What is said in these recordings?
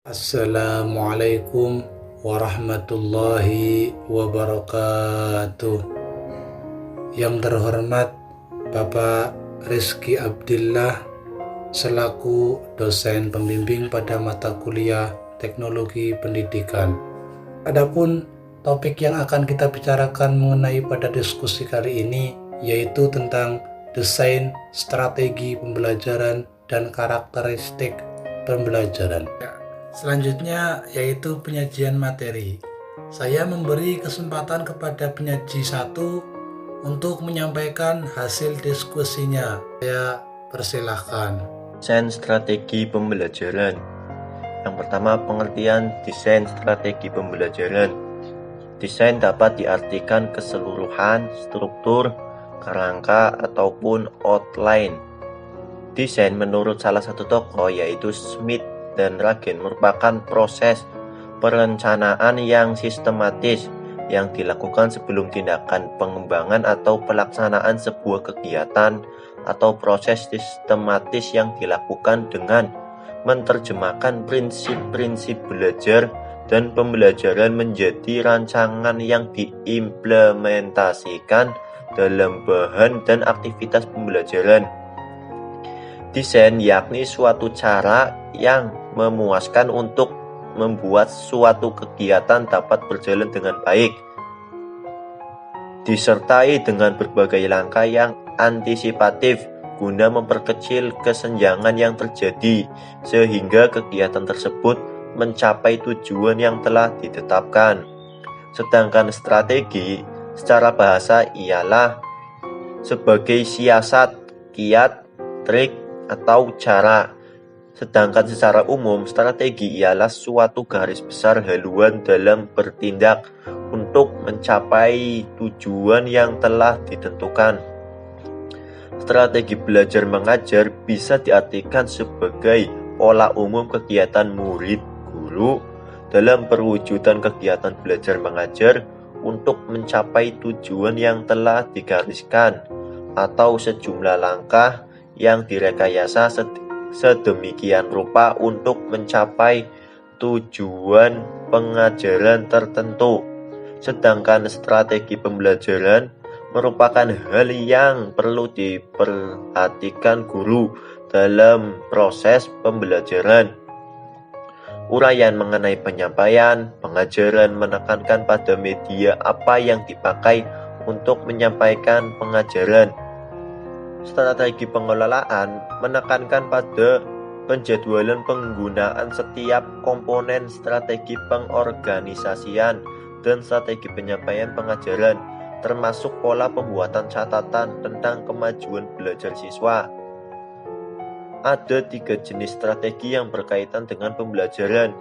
Assalamualaikum warahmatullahi wabarakatuh. Yang terhormat Bapak Rizky Abdillah selaku dosen pembimbing pada mata kuliah Teknologi Pendidikan. Adapun topik yang akan kita bicarakan mengenai pada diskusi kali ini yaitu tentang desain, strategi pembelajaran, dan karakteristik pembelajaran. Selanjutnya yaitu penyajian materi. Saya memberi kesempatan kepada penyaji satu untuk menyampaikan hasil diskusinya. Saya persilahkan. Desain strategi pembelajaran. Yang pertama, pengertian desain strategi pembelajaran. Desain dapat diartikan keseluruhan, struktur, kerangka, ataupun outline. Desain menurut salah satu tokoh yaitu Smith dan Ragen merupakan proses perencanaan yang sistematis yang dilakukan sebelum tindakan pengembangan atau pelaksanaan sebuah kegiatan atau proses sistematis yang dilakukan dengan menerjemahkan prinsip-prinsip belajar dan pembelajaran menjadi rancangan yang diimplementasikan dalam bahan dan aktivitas pembelajaran. Desain yakni suatu cara yang memuaskan untuk membuat suatu kegiatan dapat berjalan dengan baik, disertai dengan berbagai langkah yang antisipatif guna memperkecil kesenjangan yang terjadi sehingga kegiatan tersebut mencapai tujuan yang telah ditetapkan. Sedangkan strategi secara bahasa ialah sebagai siasat, kiat, trik, atau cara. Sedangkan secara umum, strategi ialah suatu garis besar haluan dalam bertindak untuk mencapai tujuan yang telah ditentukan. Strategi belajar mengajar bisa diartikan sebagai pola umum kegiatan murid, guru dalam perwujudan kegiatan belajar mengajar untuk mencapai tujuan yang telah digariskan atau sejumlah langkah yang direkayasa sedemikian rupa untuk mencapai tujuan pengajaran tertentu. Sedangkan strategi pembelajaran merupakan hal yang perlu diperhatikan guru dalam proses pembelajaran. Uraian mengenai penyampaian pengajaran menekankan pada media apa yang dipakai untuk menyampaikan pengajaran. Strategi pengelolaan menekankan pada penjadwalan penggunaan setiap komponen strategi pengorganisasian dan strategi penyampaian pengajaran, termasuk pola pembuatan catatan tentang kemajuan belajar siswa. Ada 3 jenis strategi yang berkaitan dengan pembelajaran,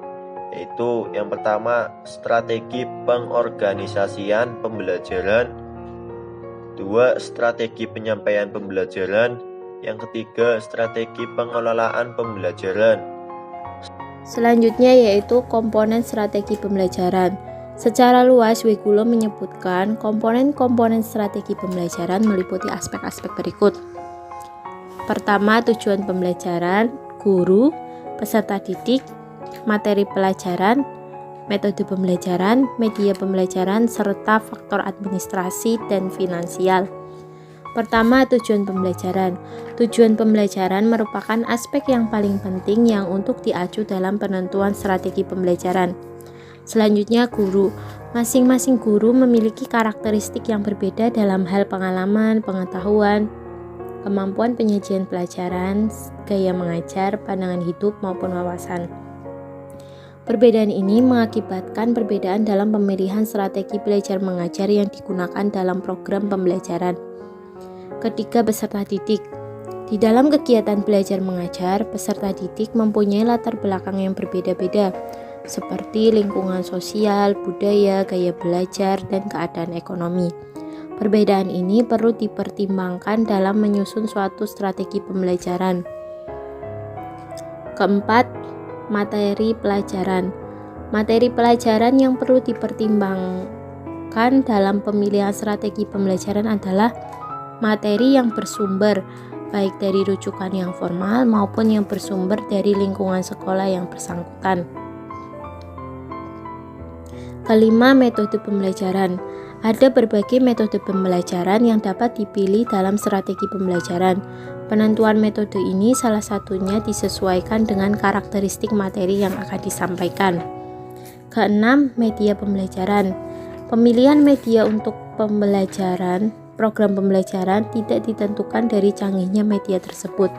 yaitu yang pertama strategi pengorganisasian pembelajaran, 2. Strategi penyampaian pembelajaran. Yang ketiga, strategi pengelolaan pembelajaran. Selanjutnya yaitu komponen strategi pembelajaran. Secara luas, Wigula menyebutkan komponen-komponen strategi pembelajaran meliputi aspek-aspek berikut. Pertama, tujuan pembelajaran, guru, peserta didik, materi pelajaran, metode pembelajaran, media pembelajaran, serta faktor administrasi dan finansial. Pertama, tujuan pembelajaran. Tujuan pembelajaran merupakan aspek yang paling penting yang untuk diacu dalam penentuan strategi pembelajaran. Selanjutnya, guru. Masing-masing guru memiliki karakteristik yang berbeda dalam hal pengalaman, pengetahuan, kemampuan penyajian pelajaran, gaya mengajar, pandangan hidup, maupun wawasan. Perbedaan ini mengakibatkan perbedaan dalam pemilihan strategi belajar mengajar yang digunakan dalam program pembelajaran. Ketiga, peserta didik. Di dalam kegiatan belajar mengajar, peserta didik mempunyai latar belakang yang berbeda-beda, seperti lingkungan sosial, budaya, gaya belajar, dan keadaan ekonomi. Perbedaan ini perlu dipertimbangkan dalam menyusun suatu strategi pembelajaran. Keempat, materi pelajaran. Materi pelajaran yang perlu dipertimbangkan dalam pemilihan strategi pembelajaran adalah materi yang bersumber, baik dari rujukan yang formal maupun yang bersumber dari lingkungan sekolah yang bersangkutan. Kelima, metode pembelajaran. Ada berbagai metode pembelajaran yang dapat dipilih dalam strategi pembelajaran. Penentuan metode ini salah satunya disesuaikan dengan karakteristik materi yang akan disampaikan. Keenam, media pembelajaran. Pemilihan media untuk program pembelajaran tidak ditentukan dari canggihnya media tersebut,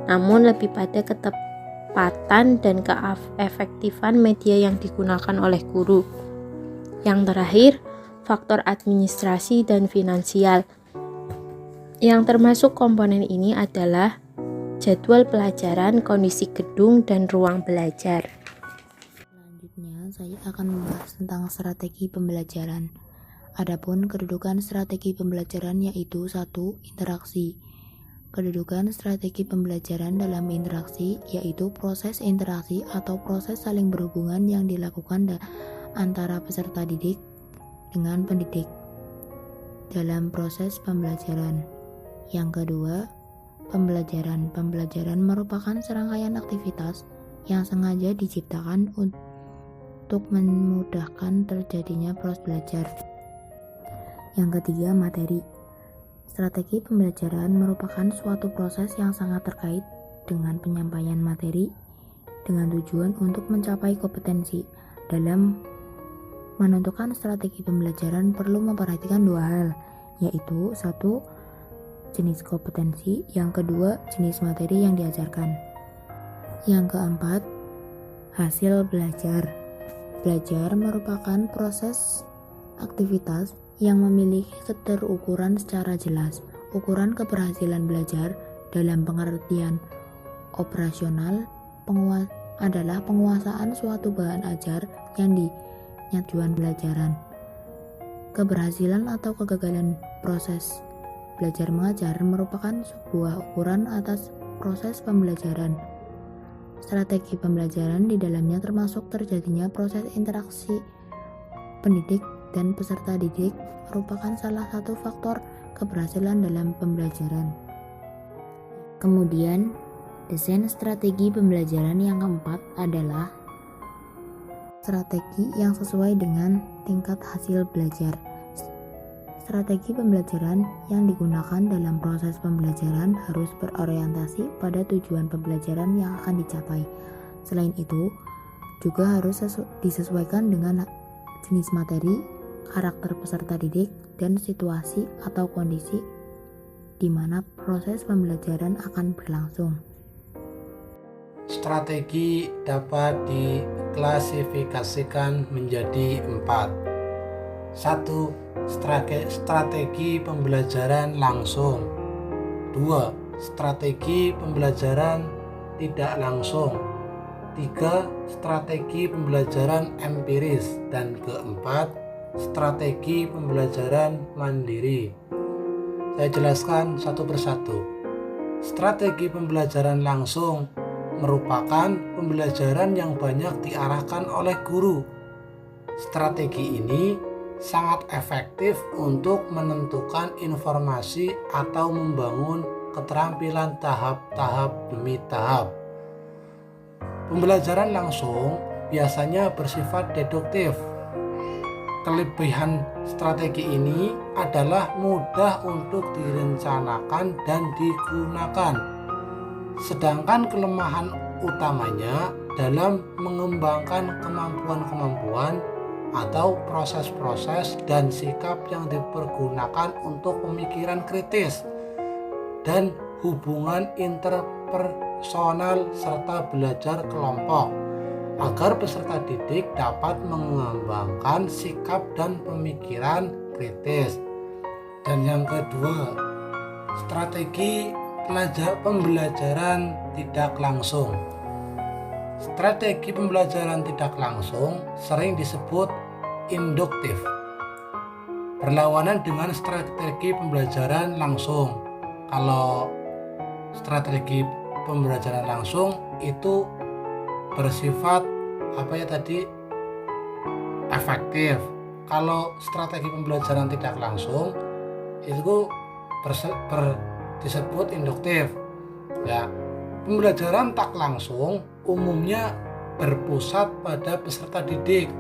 namun lebih pada ketepatan dan keefektifan media yang digunakan oleh guru. Yang terakhir, faktor administrasi dan finansial. Yang termasuk komponen ini adalah jadwal pelajaran, kondisi gedung, dan ruang belajar. Selanjutnya, saya akan membahas tentang strategi pembelajaran. Adapun kedudukan strategi pembelajaran yaitu 1. Interaksi. Kedudukan strategi pembelajaran dalam interaksi yaitu proses interaksi atau proses saling berhubungan yang dilakukan antara peserta didik dengan pendidik dalam proses pembelajaran. Yang kedua, pembelajaran. Pembelajaran merupakan serangkaian aktivitas yang sengaja diciptakan untuk memudahkan terjadinya proses belajar. Yang ketiga, materi. Strategi pembelajaran merupakan suatu proses yang sangat terkait dengan penyampaian materi dengan tujuan untuk mencapai kompetensi. Dalam menentukan strategi pembelajaran perlu memperhatikan dua hal, yaitu 1. Jenis kompetensi, yang kedua jenis materi yang diajarkan. Yang keempat, hasil belajar. Belajar merupakan proses aktivitas yang memiliki keterukuran secara jelas. Ukuran keberhasilan belajar dalam pengertian operasional adalah penguasaan suatu bahan ajar yang tujuan pelajaran. Keberhasilan atau kegagalan proses belajar mengajar merupakan sebuah ukuran atas proses pembelajaran. Strategi pembelajaran di dalamnya termasuk terjadinya proses interaksi pendidik dan peserta didik merupakan salah satu faktor keberhasilan dalam pembelajaran. Kemudian, desain strategi pembelajaran yang keempat adalah strategi yang sesuai dengan tingkat hasil belajar. Strategi pembelajaran yang digunakan dalam proses pembelajaran harus berorientasi pada tujuan pembelajaran yang akan dicapai. Selain itu, juga harus disesuaikan dengan jenis materi, karakter peserta didik, dan situasi atau kondisi di mana proses pembelajaran akan berlangsung. Strategi dapat diklasifikasikan menjadi 4. 1. Strategi pembelajaran langsung. 2. Strategi pembelajaran tidak langsung. 3. Strategi pembelajaran empiris. Dan keempat, strategi pembelajaran mandiri. Saya jelaskan satu persatu. Strategi pembelajaran langsung merupakan pembelajaran yang banyak diarahkan oleh guru. Strategi ini sangat efektif untuk menentukan informasi atau membangun keterampilan tahap-tahap demi tahap. Pembelajaran langsung biasanya bersifat deduktif. Kelebihan strategi ini adalah mudah untuk direncanakan dan digunakan. Sedangkan kelemahan utamanya dalam mengembangkan kemampuan-kemampuan atau proses-proses dan sikap yang dipergunakan untuk pemikiran kritis dan hubungan interpersonal serta belajar kelompok agar peserta didik dapat mengembangkan sikap dan pemikiran kritis. Dan yang kedua, strategi pembelajaran tidak langsung. Strategi pembelajaran tidak langsung sering disebut induktif, berlawanan dengan strategi pembelajaran langsung. Kalau strategi pembelajaran langsung itu bersifat efektif. Kalau strategi pembelajaran tidak langsung itu disebut induktif. Ya, pembelajaran tak langsung umumnya berpusat pada peserta didik.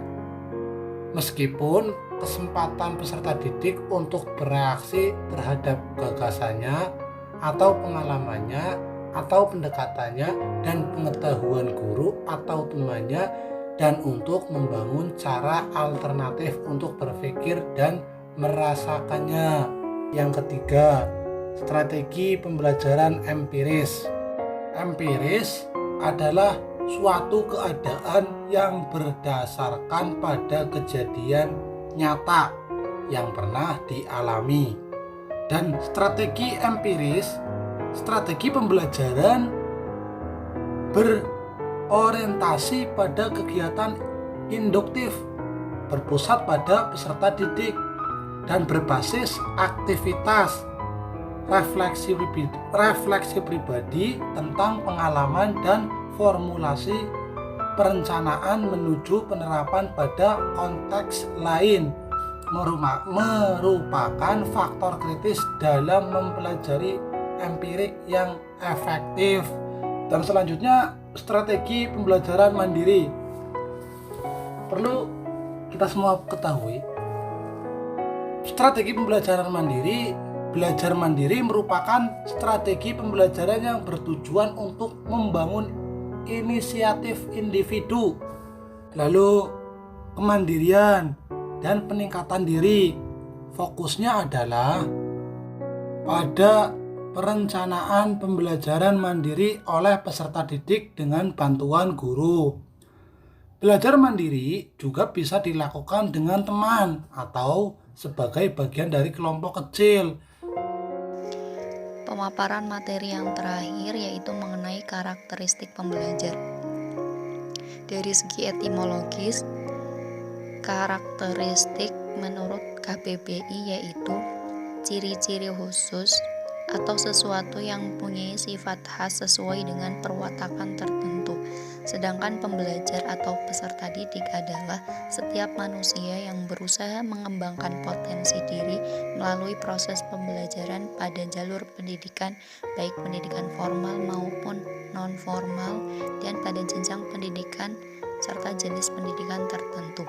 Meskipun kesempatan peserta didik untuk bereaksi terhadap gagasannya atau pengalamannya atau pendekatannya dan pengetahuan guru atau temannya, dan untuk membangun cara alternatif untuk berpikir dan merasakannya. Yang ketiga, strategi pembelajaran empiris. Empiris adalah suatu keadaan yang berdasarkan pada kejadian nyata yang pernah dialami. Dan strategi empiris, strategi pembelajaran berorientasi pada kegiatan induktif, berpusat pada peserta didik, dan berbasis aktivitas refleksi pribadi tentang pengalaman dan formulasi perencanaan menuju penerapan pada konteks lain, merupakan faktor kritis dalam mempelajari empirik yang efektif. Dan selanjutnya, strategi pembelajaran mandiri. Perlu kita semua ketahui, strategi pembelajaran mandiri, belajar mandiri merupakan strategi pembelajaran yang bertujuan untuk membangun inisiatif individu, lalu kemandirian dan peningkatan diri. Fokusnya adalah pada perencanaan pembelajaran mandiri oleh peserta didik dengan bantuan guru. Belajar mandiri juga bisa dilakukan dengan teman atau sebagai bagian dari kelompok kecil. Pemaparan materi yang terakhir yaitu mengenai karakteristik pembelajar. Dari segi etimologis, karakteristik menurut KBBI yaitu ciri-ciri khusus atau sesuatu yang mempunyai sifat khas sesuai dengan perwatakan tertentu. Sedangkan pembelajar atau peserta didik adalah setiap manusia yang berusaha mengembangkan potensi diri melalui proses pembelajaran pada jalur pendidikan, baik pendidikan formal maupun non-formal, dan pada jenjang pendidikan serta jenis pendidikan tertentu.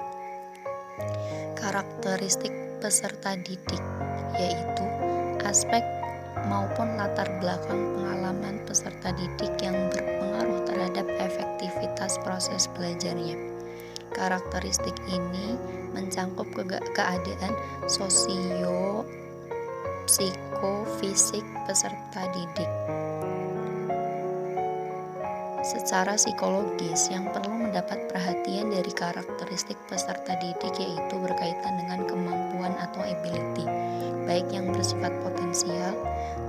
Karakteristik peserta didik yaitu aspek maupun latar belakang pengalaman peserta didik yang berpengaruh terhadap efektivitas proses belajarnya. Karakteristik ini mencangkup keadaan sosio-psikofisik peserta didik. Secara psikologis, yang perlu mendapat perhatian dari karakteristik peserta didik yaitu berkaitan dengan kemampuan atau ability, baik yang bersifat potensial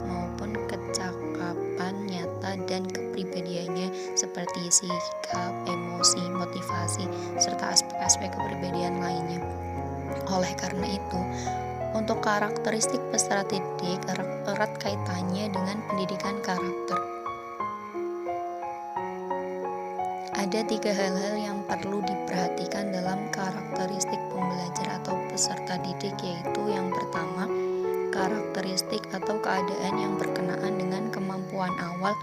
maupun kecakapan nyata dan kepribadiannya seperti sikap, emosi, motivasi, serta aspek-aspek kepribadian lainnya. Oleh karena itu, untuk karakteristik peserta didik erat kaitannya dengan pendidikan karakter. Ada 3 hal-hal yang perlu diperhatikan dalam karakteristik pembelajar atau peserta didik, yaitu yang pertama, karakteristik atau keadaan yang berkenaan dengan kemampuan awal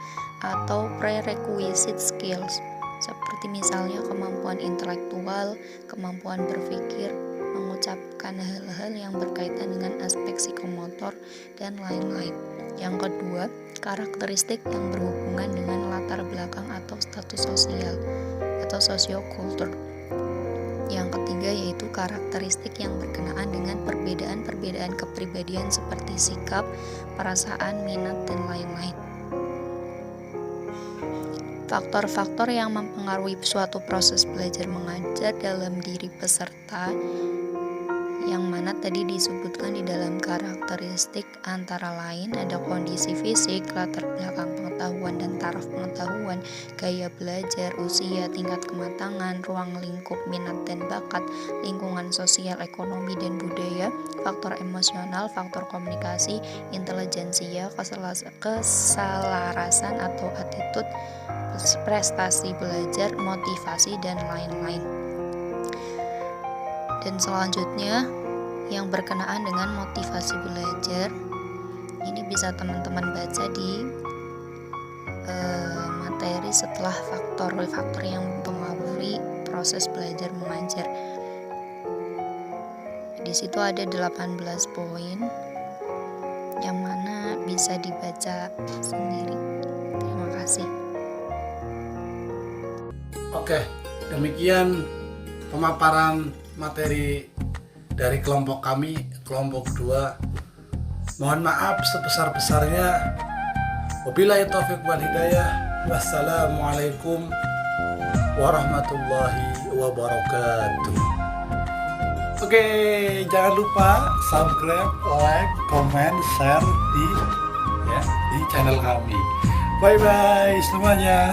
atau prerequisite skills, seperti misalnya kemampuan intelektual, kemampuan berpikir, mengucapkan hal-hal yang berkaitan dengan aspek psikomotor, dan lain-lain. Yang kedua, karakteristik yang berhubungan dengan latar belakang atau status sosial atau sosiokultur. Yang ketiga yaitu karakteristik yang berkenaan dengan perbedaan-perbedaan kepribadian seperti sikap, perasaan, minat, dan lain-lain. Faktor-faktor yang mempengaruhi suatu proses belajar mengajar dalam diri peserta yang mana tadi disebutkan di dalam karakteristik antara lain ada kondisi fisik, latar belakang pengetahuan dan taraf pengetahuan, gaya belajar, usia, tingkat kematangan, ruang lingkup minat dan bakat, lingkungan sosial, ekonomi dan budaya, faktor emosional, faktor komunikasi, intelijensia, keselarasan atau attitude, prestasi belajar, motivasi, dan lain-lain. Dan selanjutnya yang berkenaan dengan motivasi belajar, ini bisa teman-teman baca di materi setelah faktor-faktor yang mempengaruhi proses belajar mengajar. Di situ ada 18 poin yang mana bisa dibaca sendiri. Terima kasih. Oke, demikian pemaparan materi dari kelompok kami, kelompok 2. Mohon maaf sebesar-besarnya. Wabillahi taufiq wal hidayah. Wassalamualaikum warahmatullahi wabarakatuh. Oke, jangan lupa subscribe, like, comment, share di channel kami. Bye bye semuanya.